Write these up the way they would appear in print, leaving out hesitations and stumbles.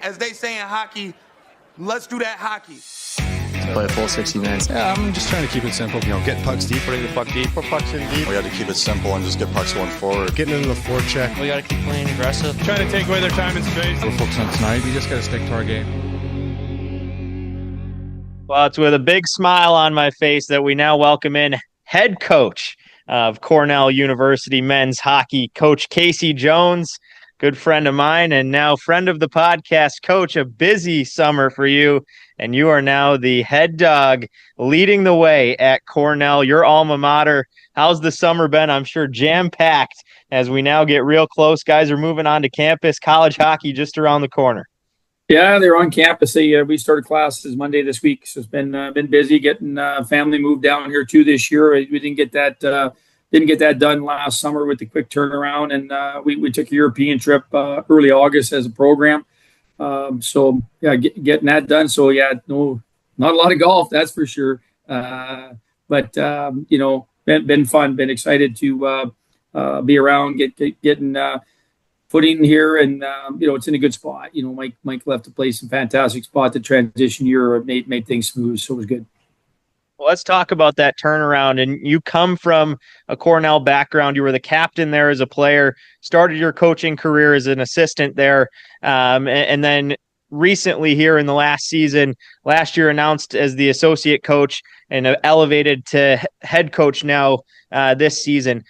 As they say in hockey, let's do that hockey. Play a full 60 minutes. Yeah, I'm just trying to keep it simple. Get pucks deep, bring the puck deep, put pucks in deep. We got to keep it simple and just get pucks going forward. Getting into the forecheck. We got to keep playing aggressive. Trying to take away their time and space. We're focused on tonight. We just got to stick to our game. Well, it's with a big smile on my face that we now welcome in head coach of Cornell University men's hockey, Coach Casey Jones, good friend of mine, and now friend of the podcast. Coach, a busy summer for you, and you are now the head dog leading the way at Cornell, your alma mater. How's the summer been? I'm sure jam-packed as we now get real close. Guys are moving on to campus, college hockey just around the corner. Yeah, they're on campus. We started classes Monday this week, so it's been busy getting family moved down here too this year. We didn't get that done last summer with the quick turnaround, and we took a European trip early August as a program. So yeah, getting that done. So yeah, no, not a lot of golf, that's for sure. But been fun. Been excited to be around, getting footing here, and it's in a good spot. Mike left the place in a fantastic spot. The transition year made things smooth, so it was good. Well, let's talk about that turnaround. And you come from a Cornell background. You were the captain there as a player, started your coaching career as an assistant there, and then recently here in the last year announced as the associate coach and elevated to head coach now this season.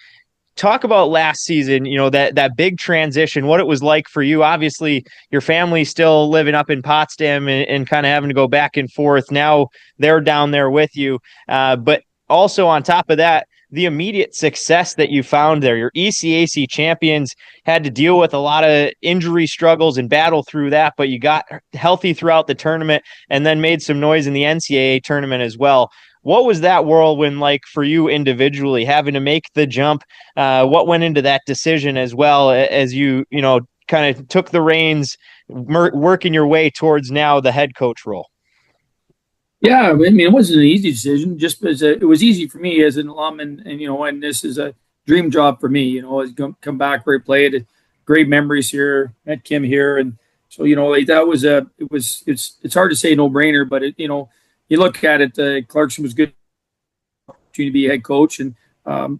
Talk about last season, that big transition, what it was like for you. Obviously, your family's still living up in Potsdam and kind of having to go back and forth. Now they're down there with you. But also on top of that, the immediate success that you found there. Your ECAC champions had to deal with a lot of injury struggles and battle through that, but you got healthy throughout the tournament and then made some noise in the NCAA tournament as well. What was that whirlwind like for you individually, having to make the jump? What went into that decision as well as you kind of took the reins, working your way towards now the head coach role? Yeah, I mean, it wasn't an easy decision. Just as it was easy for me as an alum, and this is a dream job for me. Come back where I played, great memories here, met Kim here, and so that was it's hard to say no brainer, but you look at it, Clarkson was good to be a head coach, and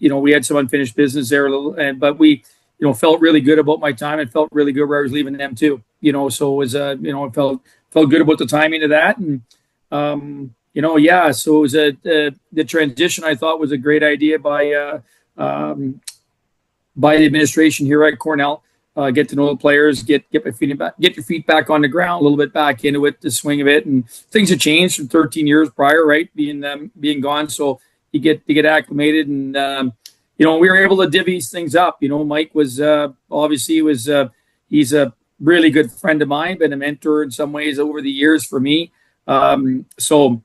we had some unfinished business there a little, but we felt really good about my time and felt really good where I was leaving them too. So it was I felt good about the timing of that, and so it was the transition I thought was a great idea by the administration here at Cornell. Get to know the players, get your feet back on the ground, a little bit back into it, the swing of it, and things have changed from 13 years prior, right? Being gone, so you get acclimated, and we were able to divvy things up. Mike was he's a really good friend of mine, been a mentor in some ways over the years for me. So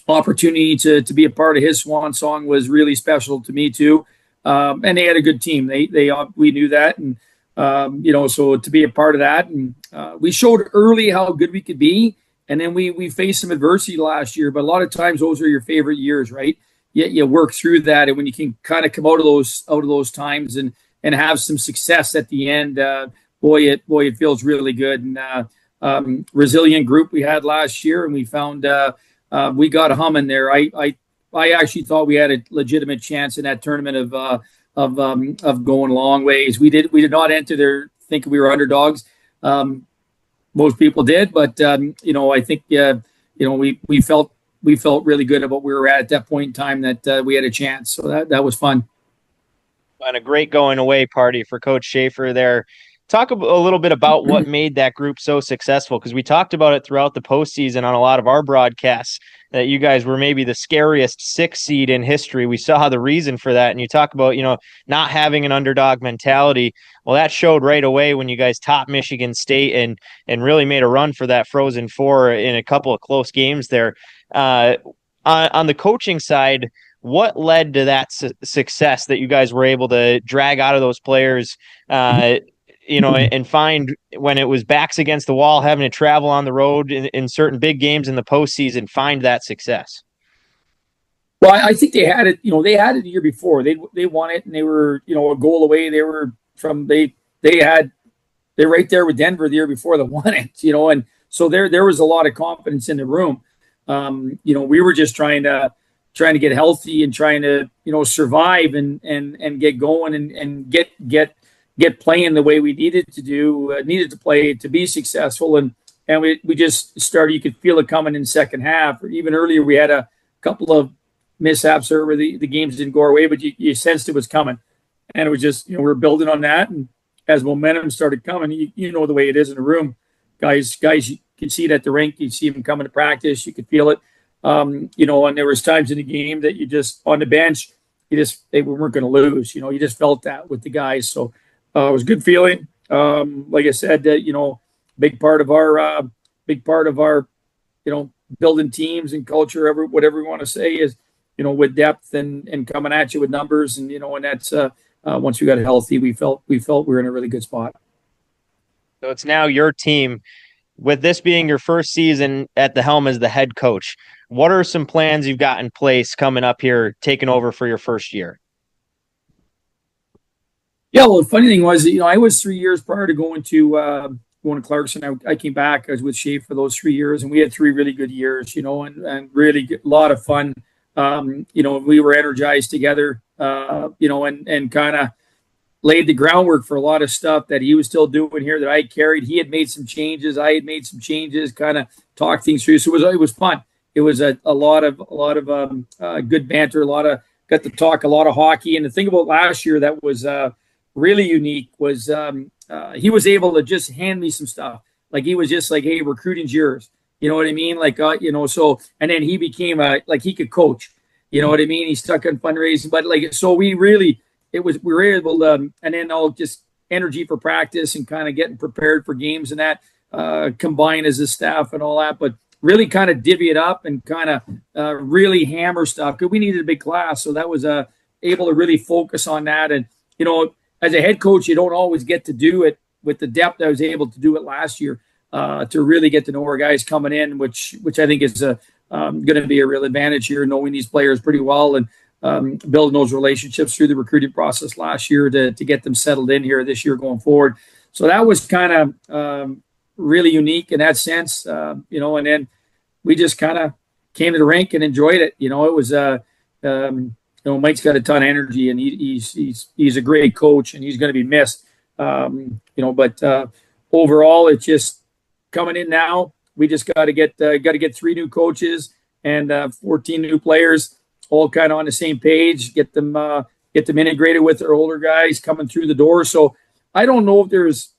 opportunity to be a part of his swan song was really special to me too. And they had a good team. We knew that, and so to be a part of that, and we showed early how good we could be, and then we faced some adversity last year. But a lot of times those are your favorite years, right? You work through that, and when you can kind of come out of those times and have some success at the end, it feels really good. And resilient group we had last year, and we found we got a hum in there. I actually thought we had a legitimate chance in that tournament of going a long ways. We did not enter there thinking we were underdogs. Most people did, but I think we felt really good about where we were at that point in time, that we had a chance. So that was fun. And a great going away party for Coach Schaefer there. Talk a little bit about what made that group so successful, because we talked about it throughout the postseason on a lot of our broadcasts, that you guys were maybe the scariest 6 seed in history. We saw the reason for that. And you talk about, not having an underdog mentality. Well, that showed right away when you guys topped Michigan State and really made a run for that Frozen Four in a couple of close games there. On the coaching side, what led to that success that you guys were able to drag out of those players, and find when it was backs against the wall, having to travel on the road in certain big games in the postseason, find that success? Well, I think they had it. They had it the year before. They won it, and they were a goal away. They had they're right there with Denver the year before they won it, and so there was a lot of confidence in the room. We were just trying to get healthy and trying to survive and get going and get playing the way we needed to play to be successful. And we just started. You could feel it coming in second half, or even earlier. We had a couple of mishaps where the games didn't go our way, but you sensed it was coming, and it was just we were building on that. And as momentum started coming, you know the way it is in a room, guys, you can see it at the rink. You see them coming to practice. You could feel it, and there was times in the game that you just on the bench, they weren't going to lose. You just felt that with the guys. So it was a good feeling. Like I said, big part of our building teams and culture, whatever we want to say, is with depth and coming at you with numbers, and and that's once we got healthy, we felt we were in a really good spot. So it's now your team. With this being your first season at the helm as the head coach, what are some plans you've got in place coming up here, taking over for your first year? Yeah, well, the funny thing was, I was 3 years prior to going to Clarkson. I came back. I was with Shea for those 3 years, and we had 3 really good years, and really good, a lot of fun. We were energized together, and kind of laid the groundwork for a lot of stuff that he was still doing here that I carried. He had made some changes. I had made some changes, kind of talked things through. So it was fun. It was a lot of good banter, got to talk a lot of hockey. And the thing about last year that was really unique was he was able to just hand me some stuff. Like he was just like, hey, recruiting's yours. You know what I mean? Like, so, and then he became he could coach, you know what I mean? He stuck on fundraising, but so we were able to, and then all just energy for practice and kind of getting prepared for games and that combined as a staff and all that, but really kind of divvy it up and kind of really hammer stuff because we needed a big class. So that was able to really focus on that. And, as a head coach, you don't always get to do it with the depth I was able to do it last year to really get to know our guys coming in, which I think is going to be a real advantage here, knowing these players pretty well and building those relationships through the recruiting process last year to get them settled in here this year going forward. So that was kind of really unique in that sense, and then we just kind of came to the rink and enjoyed it. It was Mike's got a ton of energy, and he's a great coach, and he's going to be missed. But overall, it's just coming in now. We just got to get 3 new coaches and 14 new players, all kind of on the same page. Get them integrated with their older guys coming through the door. So I don't know if there's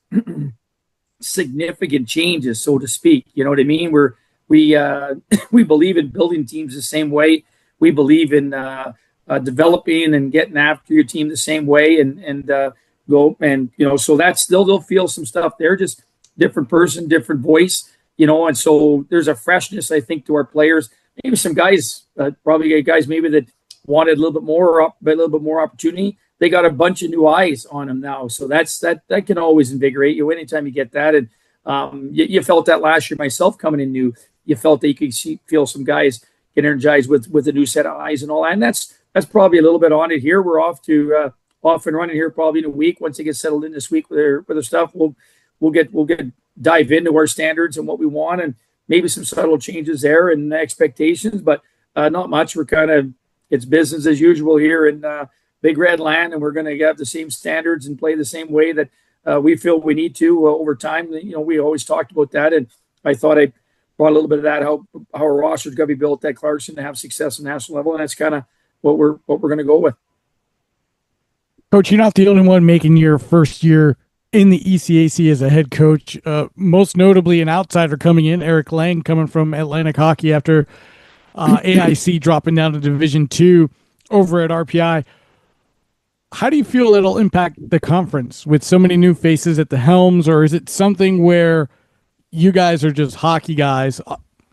significant changes, so to speak. You know what I mean? We believe in building teams the same way. We believe in developing and getting after your team the same way, and go and so that's still they'll feel some stuff there, just different person, different voice, and so there's a freshness I think to our players. Maybe some guys, probably guys maybe that wanted a little bit more opportunity. They got a bunch of new eyes on them now, so that can always invigorate you anytime you get that. And you felt that last year myself coming in new. You felt that you could feel some guys get energized with a new set of eyes and all that. And that's probably a little bit on it here. We're off and running here probably in a week. Once they get settled in this week with their stuff, we'll get dive into our standards and what we want, and maybe some subtle changes there and expectations, but not much. We're kind of, it's business as usual here in Big Red Land, and we're going to have the same standards and play the same way that we feel we need to over time. We always talked about that, and I thought I brought a little bit of that, how our roster's got to be built at Clarkson to have success at national level, and that's kind of what we're going to go with. Coach, you're not the only one making your first year in the ECAC as a head coach. Most notably, an outsider coming in, Eric Lang, coming from Atlantic Hockey after AIC dropping down to Division II over at RPI. How do you feel it'll impact the conference with so many new faces at the helms, or is it something where you guys are just hockey guys,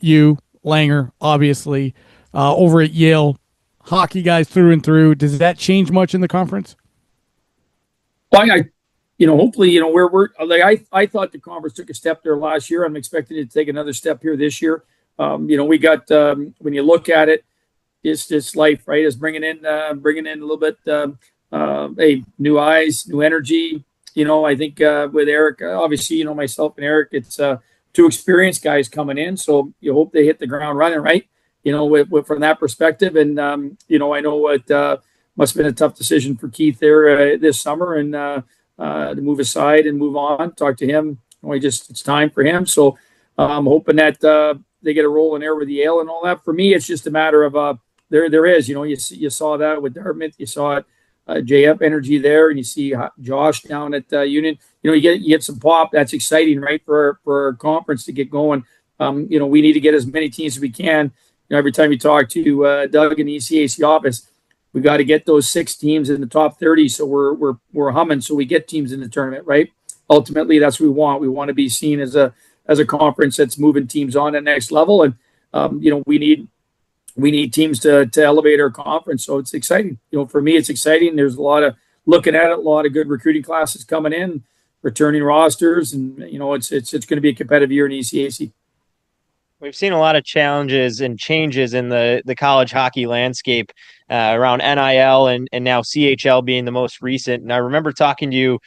you, Langer, obviously, over at Yale, hockey guys through and through? Does that change much in the conference? Well, hopefully, I thought the conference took a step there last year. I'm expecting it to take another step here this year. We got, when you look at it, it's just life, right? It's bringing in a little bit, new eyes, new energy, I think with Eric, obviously, myself and Eric, it's two experienced guys coming in, so you hope they hit the ground running, right? With from that perspective, and I know it must have been a tough decision for Keith there this summer, and to move aside and move on, talk to him. It's time for him. So I'm hoping that they get a roll in there with Yale and all that. For me, it's just a matter of there is, you saw that with Dartmouth, you saw it. JF energy there, and you see Josh down at Union. You get some pop. That's exciting, right, for our conference to get going. We need to get as many teams as we can. Every time you talk to Doug in the ECAC office, we got to get those 6 teams in the top 30. So we're humming. So we get teams in the tournament, right? Ultimately, that's what we want. We want to be seen as a conference that's moving teams on at next level, and we need teams to elevate our conference. So it's exciting. For me, it's exciting. There's a lot of looking at it, a lot of good recruiting classes coming in, returning rosters, and it's going to be a competitive year in ECAC. We've seen a lot of challenges and changes in the college hockey landscape around NIL and now CHL being the most recent. And I remember talking to you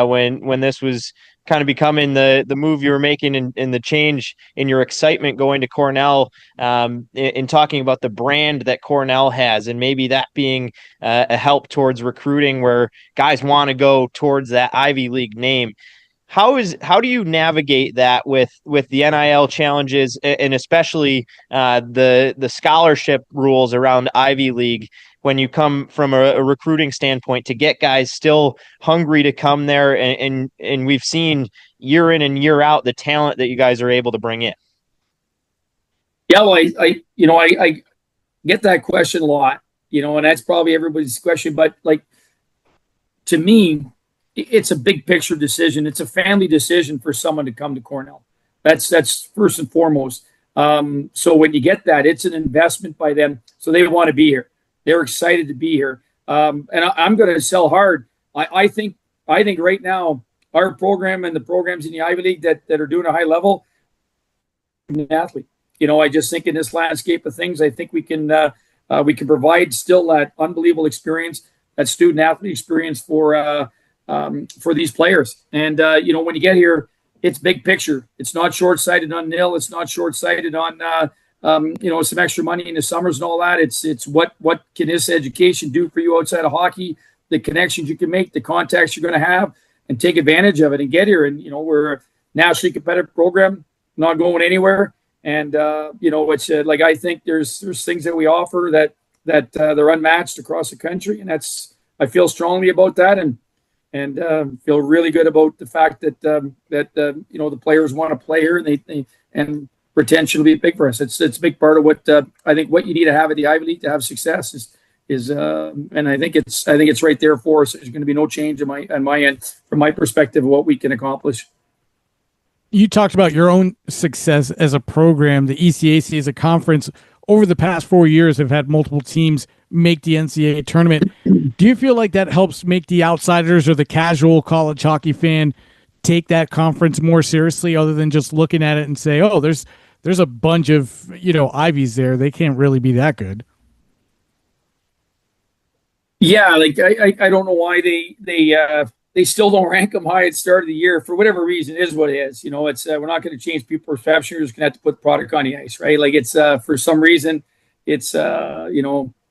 when this was kind of becoming the move you were making and the change in your excitement going to Cornell, in talking about the brand that Cornell has, and maybe that being a help towards recruiting where guys want to go towards that Ivy League name. How do you navigate that with the NIL challenges and especially the scholarship rules around Ivy League when you come from a recruiting standpoint to get guys still hungry to come there, and we've seen year in and year out the talent that you guys are able to bring in? Yeah, well, I get that question a lot, and that's probably everybody's question. But to me, it's a big picture decision. It's a family decision for someone to come to Cornell. That's first and foremost. So when you get that, it's an investment by them. So they want to be here. They're excited to be here. And I'm going to sell hard. I think right now our program and the programs in the Ivy League that are doing a high level, an athlete. I just think in this landscape of things, I think we can provide still that unbelievable experience, that student athlete experience for these players. And, when you get here, it's big picture. It's not short-sighted on nil. It's not short-sighted on, some extra money in the summers and all that. It's what can this education do for you outside of hockey, the connections you can make, the contacts you're going to have, and take advantage of it and get here. And, we're a nationally competitive program, not going anywhere. And, it's I think there's things that we offer that they're unmatched across the country. And I feel strongly about that. And feel really good about the fact that the players want to play here, and retention will be big for us. It's a big part of what I think what you need to have at the Ivy League to have success is and I think it's right there for us. There's going to be no change on my end from my perspective of what we can accomplish. You talked about your own success as a program. The ECAC as a conference over the past 4 years have had multiple teams make the NCAA tournament. Do you feel like that helps make the outsiders or the casual college hockey fan take that conference more seriously, other than just looking at it and say, oh, there's a bunch of, Ivies there. They can't really be that good. Yeah. I don't know why they still don't rank them high at the start of the year for whatever reason. It is what it is. It's we're not going to change people's perception. We're just going to have to put the product on the ice, right? It's for some reason it's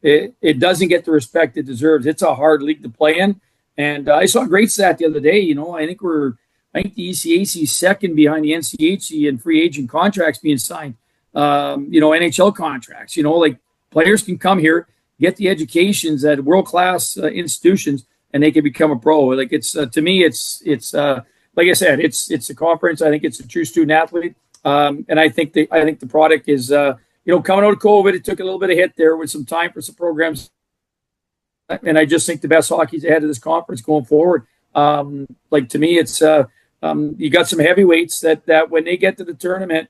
it doesn't get the respect it deserves. It's a hard league to play in, and I saw a great stat the other day. I think the ECAC is second behind the NCHC in free agent contracts being signed. NHL contracts. Players can come here, get the educations at world class institutions, and they can become a pro. To me, it's like I said, it's a conference. I think it's a true student athlete, and I think the product is coming out of COVID, it took a little bit of hit there with some time for some programs, and I just think the best hockey's ahead of this conference going forward. To me, it's you got some heavyweights that when they get to the tournament,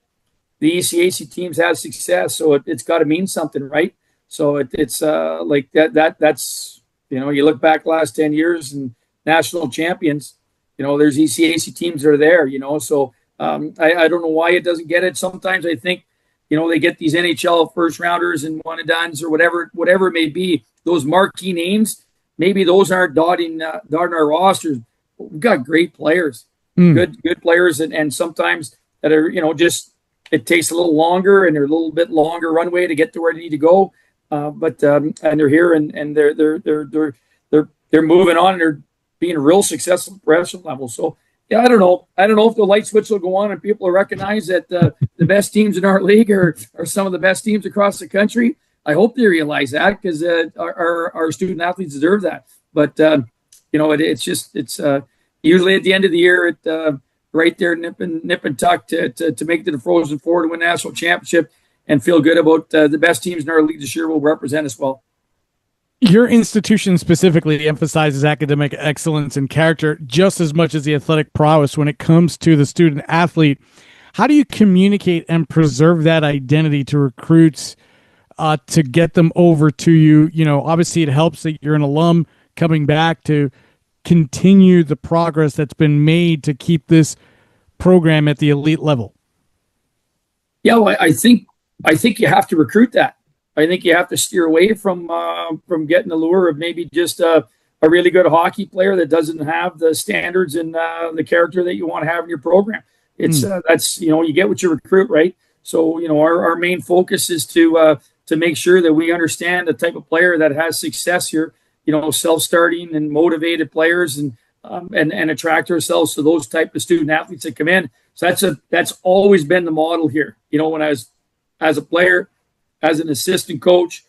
the ECAC teams have success, so it's got to mean something, right? So it's that's. You look back last 10 years and national champions, there's ECAC teams that are there, so I don't know why it doesn't get it. Sometimes I think, they get these NHL first rounders and one and dones or whatever it may be, those marquee names, maybe those aren't dotting our rosters, we've got great players, good players, and sometimes that are just it takes a little longer and they're a little bit longer runway to get to where they need to go. But and they're here and they're moving on and they're being real successful at the professional level. So yeah, I don't know if the light switch will go on and people will recognize that the best teams in our league are some of the best teams across the country. I hope they realize that because our student athletes deserve that. But it's usually at the end of the year right there nip and tuck to make the Frozen Four to win national championship and feel good about the best teams in our league this year will represent us well. Your institution specifically emphasizes academic excellence and character just as much as the athletic prowess when it comes to the student athlete. How do you communicate and preserve that identity to recruits to get them over to you? Obviously it helps that you're an alum coming back to continue the progress that's been made to keep this program at the elite level. Yeah, well, I think you have to recruit that. I think you have to steer away from getting the lure of maybe just a really good hockey player that doesn't have the standards and the character that you want to have in your program. It's that's you get what you recruit, right? So our main focus is to make sure that we understand the type of player that has success here. Self-starting and motivated players and attract ourselves to those type of student athletes that come in. So that's always been the model here. When I was as a player, as an assistant coach,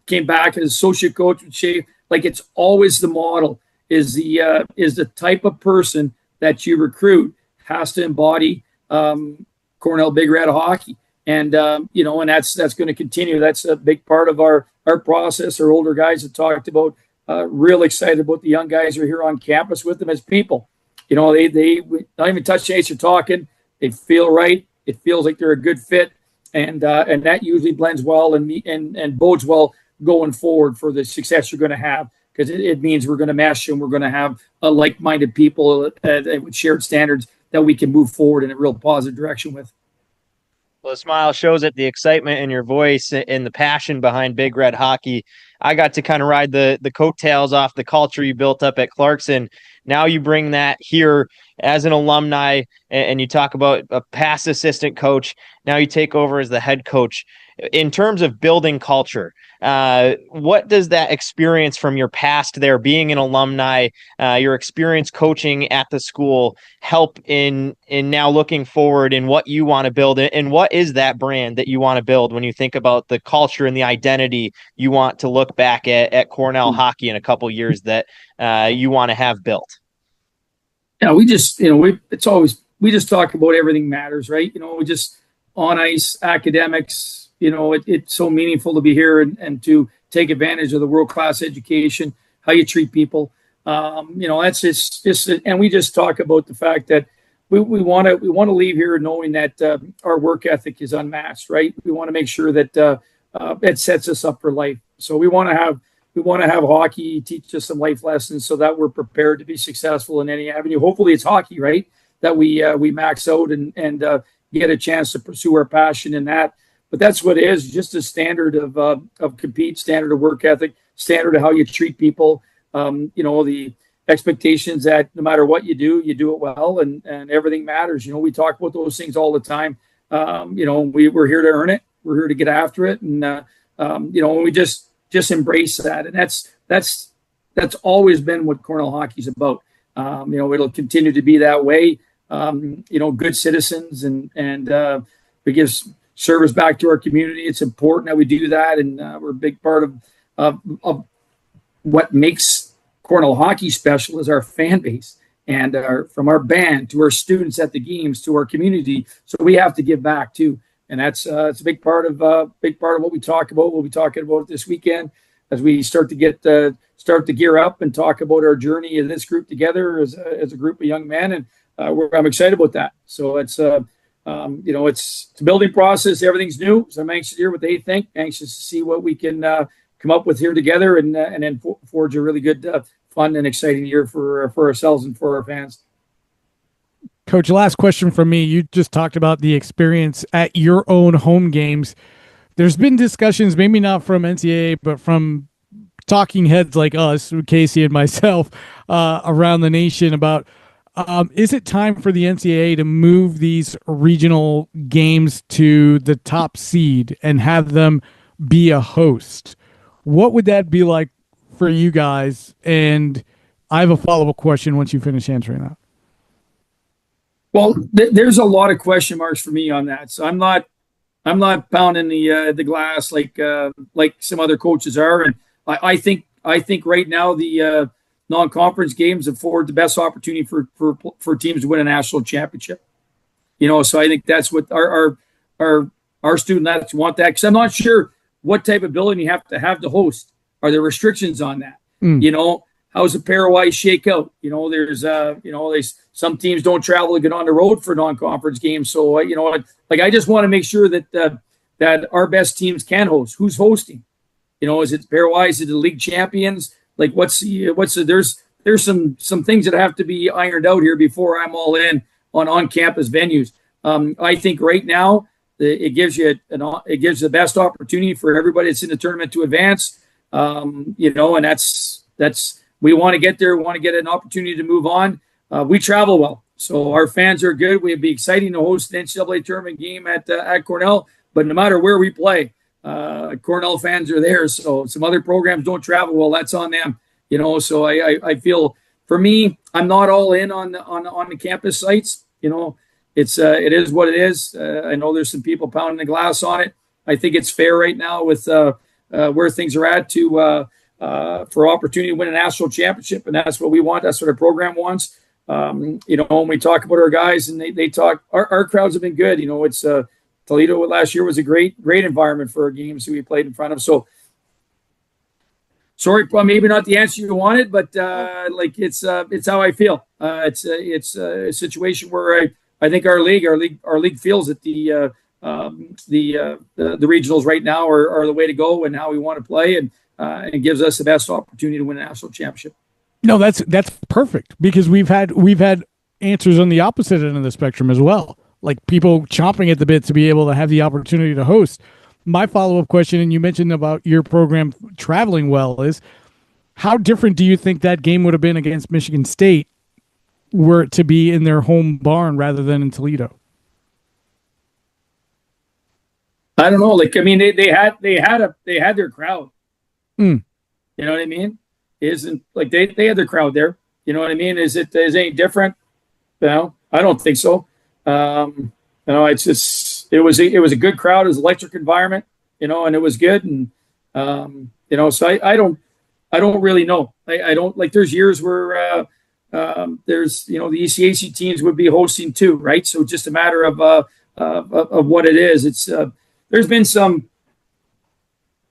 came back as associate coach with Shea. Like it's always the model is the type of person that you recruit has to embody Cornell Big Red hockey, and and that's going to continue. That's a big part of our process. Our older guys have talked about. Real excited about the young guys who are here on campus with them as people. They don't even touch the ice. You're talking. They feel right. It feels like they're a good fit. And that usually blends well and bodes well going forward for the success you're going to have because it means we're going to mesh and we're going to have like-minded people with shared standards that we can move forward in a real positive direction with. Well, the smile shows it, the excitement in your voice and the passion behind Big Red hockey. I got to kind of ride the coattails off the culture you built up at Clarkson. Now you bring that here as an alumni, and you talk about a past assistant coach. Now you take over as the head coach. In terms of building culture, what does that experience from your past there, being an alumni, your experience coaching at the school, help in now looking forward in what you want to build? And what is that brand that you want to build when you think about the culture and the identity you want to look back at Cornell hockey in a couple years that you want to have built? Yeah, we just, we just talk about everything matters, right? We just on ice academics, it's so meaningful to be here and to take advantage of the world-class education, how you treat people. That's just, and we just talk about the fact that we want to leave here knowing that our work ethic is unmatched, right? We want to make sure that it sets us up for life. So we want to have hockey teach us some life lessons so that we're prepared to be successful in any avenue. Hopefully it's hockey, right? That we max out and get a chance to pursue our passion in that. But that's what it is, just a standard of compete, standard of work ethic, standard of how you treat people. The expectations that no matter what you do it well and everything matters. We talk about those things all the time. We're here to earn it. We're here to get after it. And, we just embrace that. And that's always been what Cornell hockey's about. It'll continue to be that way. Good citizens and we give service back to our community. It's important that we do that. And we're a big part of what makes Cornell hockey special is our fan base and from our band to our students at the games to our community. So we have to give back too. And that's it's a big part of what we talk about. We'll be talking about this weekend as we start to gear up and talk about our journey in this group together as a group of young men. And I'm excited about that. So it's it's a building process. Everything's new. So I'm anxious to hear what they think, anxious to see what we can come up with here together and then forge a really good, fun and exciting year for ourselves and for our fans. Coach, last question from me. You just talked about the experience at your own home games. There's been discussions, maybe not from NCAA, but from talking heads like us, Casey and myself, around the nation about is it time for the NCAA to move these regional games to the top seed and have them be a host? What would that be like for you guys? And I have a follow-up question once you finish answering that. Well, there's a lot of question marks for me on that. So I'm not pounding the glass like some other coaches are. And I think right now the non-conference games afford the best opportunity for teams to win a national championship. So I think that's what our student athletes want that, because I'm not sure what type of building you have to host. Are there restrictions on that? How's the pairwise shake out? There's some teams don't travel to get on the road for non-conference games. So I just want to make sure that our best teams can host. Who's hosting? Is it pairwise? Is it the league champions? Like what's there's some things that have to be ironed out here before I'm all in on campus venues. I think right now it gives you the best opportunity for everybody that's in the tournament to advance. And that's we want to get there. We want to get an opportunity to move on. We travel well, so our fans are good. It'd be exciting to host an NCAA tournament game at Cornell. But no matter where we play, Cornell fans are there. So some other programs don't travel well. That's on them. So I feel, for me, I'm not all in on the campus sites. It is what it is. I know there's some people pounding the glass on it. I think it's fair right now with where things are at for opportunity to win a national championship, and that's what we want. That's what our program wants. When we talk about our guys and they talk, our crowds have been good. It's Toledo last year was a great environment for our games we played in front of. So sorry, maybe not the answer you wanted, but it's how I feel. It's a situation where I think our league feels that the regionals right now are the way to go and how we want to play, and gives us the best opportunity to win a national championship. No, that's perfect, because we've had answers on the opposite end of the spectrum as well, like people chomping at the bit to be able to have the opportunity to host. My follow-up question, and you mentioned about your program traveling well, is how different do you think that game would have been against Michigan State were it to be in their home barn rather than in Toledo? I don't know. They had their crowd. You know what I mean? Isn't like they had their crowd there. You know what I mean? Is it any different? I don't think so. It's just it was a good crowd. It was an electric environment. And it was good. And so I don't really know. I don't like. There's years where there's the ECAC teams would be hosting too, right? So just a matter of what it is. It's there's been some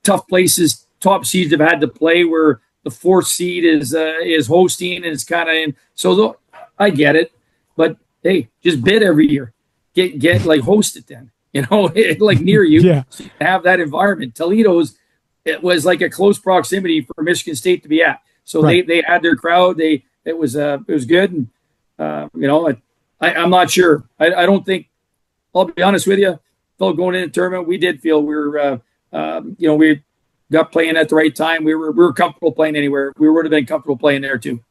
tough places, top seeds have had to play where the fourth seed is hosting, and it's kind of so I get it, but hey, just bid every year, get host it then, like near you, yeah. So you have that environment. Toledo's, it was like a close proximity for Michigan State to be at, so right. they had their crowd. It was good, and I'm not sure. I don't think, I'll be honest with you, felt going in the tournament, we did feel we were we got playing at the right time. We were comfortable playing anywhere. We would have been comfortable playing there too.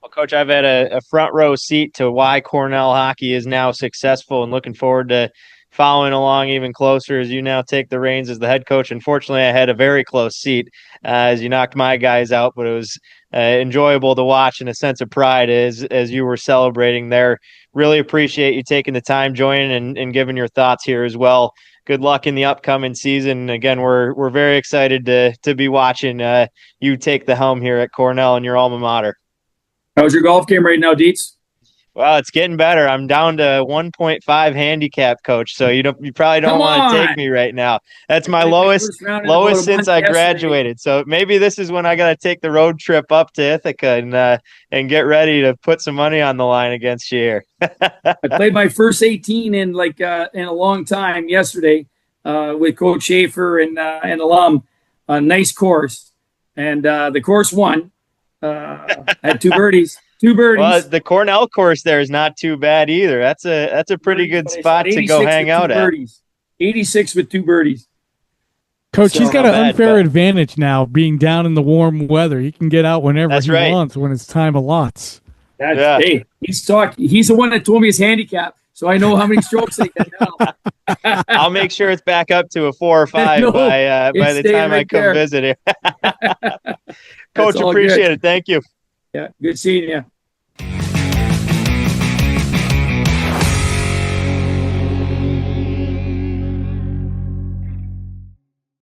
Well, Coach, I've had a front row seat to why Cornell hockey is now successful, and looking forward to following along even closer as you now take the reins as the head coach. Unfortunately, I had a very close seat as you knocked my guys out, but it was enjoyable to watch and a sense of pride as you were celebrating there. Really appreciate you taking the time, joining and giving your thoughts here as well. Good luck in the upcoming season. Again, we're very excited to be watching you take the helm here at Cornell and your alma mater. How's your golf game right now, Dietz? Well, it's getting better. I'm down to 1.5 handicap, Coach. So you probably don't want to take me right now. That's my lowest since I graduated. So maybe this is when I got to take the road trip up to Ithaca and get ready to put some money on the line against you here. I played my first 18 in a long time yesterday with Coach Schaefer and alum. A nice course, and the course won. Had two birdies. Well, the Cornell course there is not too bad either. That's a pretty good spot to go hang out at. 86 with two birdies. Coach, So, he's got not an bad, unfair but- advantage now, being down in the warm weather. He can get out whenever That's he right. wants when his time allots. Yeah. Hey, he's the one that told me his handicap, so I know how many strokes I get now. I'll make sure it's back up to a 4 or 5 No, by it's the staying time I right come there. visit here. That's Coach, all appreciate good. it. Thank you. Yeah, good seeing you.